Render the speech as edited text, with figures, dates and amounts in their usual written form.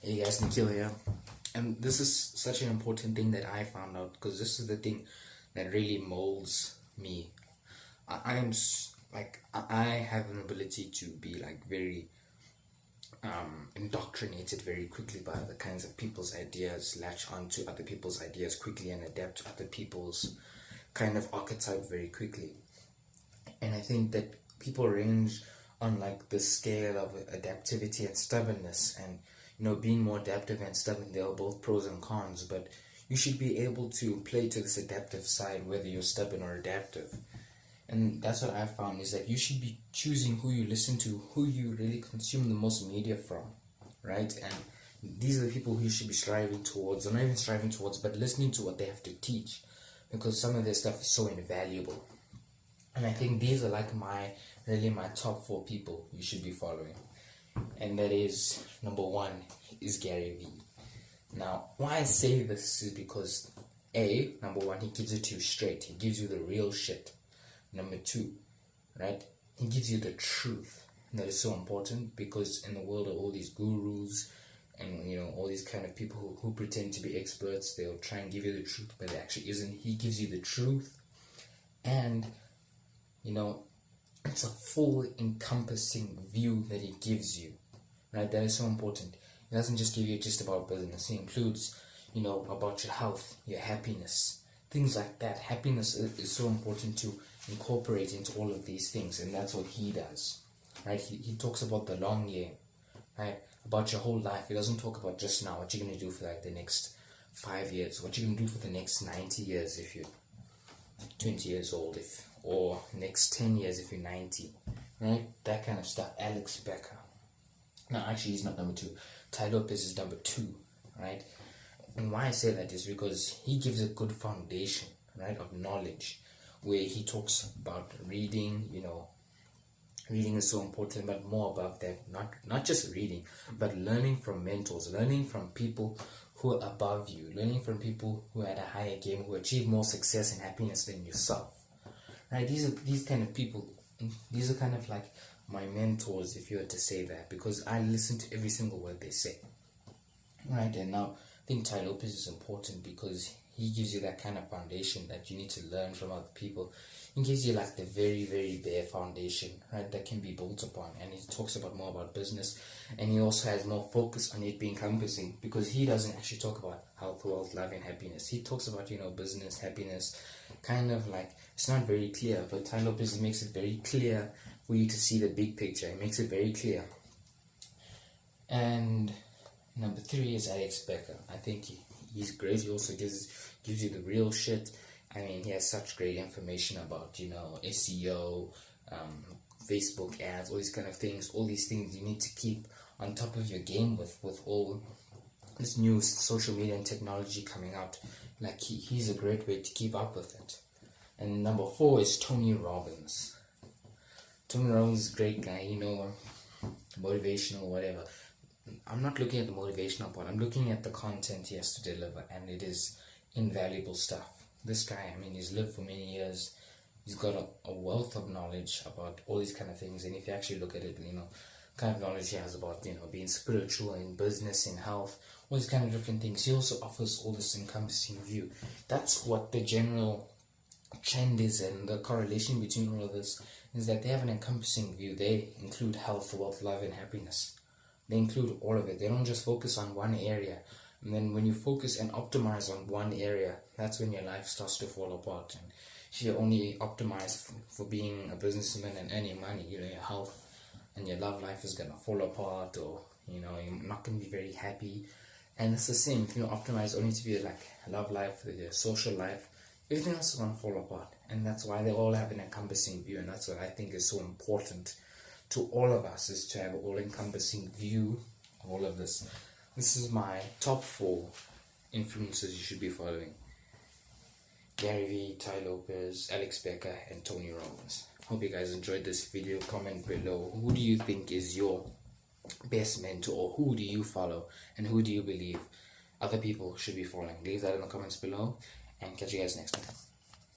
Hey guys, Nikhil here. And this is such an important thing that I found out because this is the thing that really molds me. I have an ability to be like very indoctrinated very quickly by other kinds of people's ideas, latch onto other people's ideas quickly, and adapt to other people's kind of archetype very quickly. And I think that people range on like the scale of adaptivity and stubbornness, and being more adaptive and stubborn, they are both pros and cons, but you should be able to play to this adaptive side whether you're stubborn or adaptive. And that's what I found, is that you should be choosing who you listen to, who you really consume the most media from, right? And these are the people who you should be striving towards, or not even striving towards, but listening to what they have to teach, because some of their stuff is so invaluable. And I think these are like my top 4 people you should be following. And that is, number 1 is Gary Vee. Now, why I say this is because number 1, he gives it to you straight. He gives you the real shit. Number 2, right? He gives you the truth. And that is so important, because in the world of all these gurus and all these kind of people who pretend to be experts, they'll try and give you the truth, but it actually isn't. He gives you the truth, and it's a full encompassing view that he gives you, right? That is so important. He doesn't just give you just about business. He includes about your health, your happiness, things like that. Happiness is so important to incorporate into all of these things, and that's what he does, right? He talks about the long game, right? About your whole life. He doesn't talk about just now, what you're going to do for like the next 5 years, what you're going to do for the next 90 years if you're 20 years old, or next 10 years if you're 90, right? That kind of stuff. Alex Becker. No, actually, he's not number 2. Ty Lopez is number 2, right? And why I say that is because he gives a good foundation, right, of knowledge, where he talks about reading. Reading is so important, but more about that, not just reading, but learning from mentors, learning from people who are above you, learning from people who had a higher game, who achieve more success and happiness than yourself, right? These kind of people, these are kind of like my mentors, if you were to say that, because I listen to every single word they say, right? And now I think Ty Lopez is important because he gives you that kind of foundation that you need to learn from other people. He gives you like the very, very bare foundation, right, that can be built upon. And he talks about more about business, and he also has more focus on it being encompassing, because he doesn't actually talk about health, wealth, love, and happiness. He talks about business, happiness, kind of like, it's not very clear, but Ty Lopez makes it very clear for you to see the big picture. He makes it very clear. And number 3 is Alex Becker. I think he's great. He also gives you the real shit. I mean, he has such great information about SEO, Facebook ads, all these kind of things. All these things you need to keep on top of your game with all this new social media and technology coming out. Like he's a great way to keep up with it. And number 4 is Tony Robbins. Tony Robbins is a great guy, motivational, whatever. I'm not looking at the motivational part. I'm looking at the content he has to deliver, and it is invaluable stuff. This guy, I mean, he's lived for many years. He's got a wealth of knowledge about all these kind of things. And if you actually look at it, kind of knowledge he has about, being spiritual, in business, in health, all these kind of different things. He also offers all this encompassing view. That's what the general trend is, and the correlation between all of this is that they have an encompassing view. They include health, wealth, love, and happiness. They include all of it. They don't just focus on one area. And then when you focus and optimize on one area, that's when your life starts to fall apart. And if you only optimize for being a businessman and earning money, your health and your love life is going to fall apart, or you're not going to be very happy. And it's the same, if you optimize only to be like love life, your social life, everything else is going to fall apart. And that's why they all have an encompassing view, and that's what I think is so important to all of us, is to have an all-encompassing view of all of this. This is my top 4 influencers you should be following: Gary Vee, Ty Lopez, Alex Becker, and Tony Robbins. Hope you guys enjoyed this video. Comment below, who do you think is your best mentor, or who do you follow, and who do you believe other people should be following? Leave that in the comments below, and catch you guys next time.